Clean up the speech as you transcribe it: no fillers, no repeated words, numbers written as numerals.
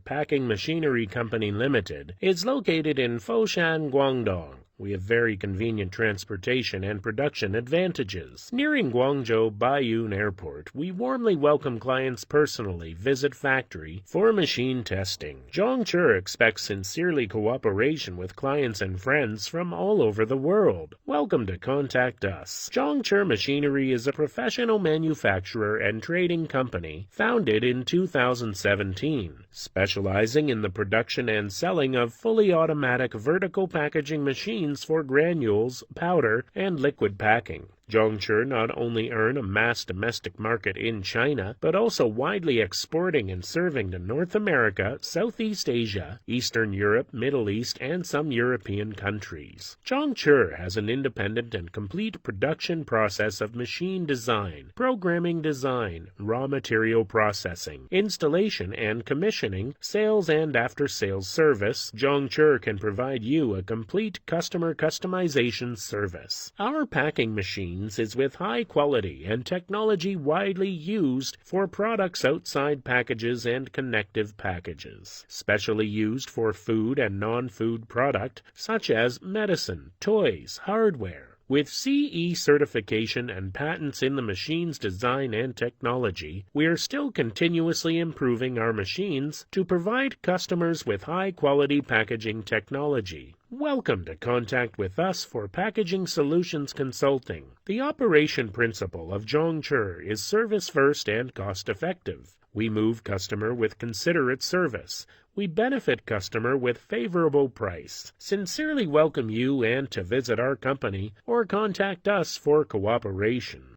Packing Machinery Company Limited is located in FOSHAN, Guangdong. We have very convenient transportation and production advantages. Nearing Guangzhou Baiyun Airport, we warmly welcome clients personally visit factory for machine testing. Zhongqi expects sincerely cooperation with clients and friends from all over the world. Welcome to contact us. Zhongqi Machinery is a professional manufacturer and trading company founded in 2017, specializing in the production and selling of fully automatic vertical packaging machines for granules, powder, and liquid packing. Zhongqi not only earn a mass domestic market in China, but also widely exporting and serving to North America, Southeast Asia, Eastern Europe, Middle East, and some European countries. Zhongqi has an independent and complete production process of machine design, programming design, raw material processing, installation and commissioning, sales and after-sales service. Zhongqi can provide you a complete customer customization service. Our packing machine is with high quality and technology widely used for products outside packages and connective packages, specially used for food and non-food product such as medicine, toys, hardware. With CE certification and patents in the machine's design and technology, we are still continuously improving our machines to provide customers with high-quality packaging technology. Welcome to contact with us for Packaging Solutions Consulting. The operation principle of Zhongqi is service first and cost-effective. We move customer with considerate service. We benefit customer with favorable price. Sincerely welcome you and to visit our company or contact us for cooperation.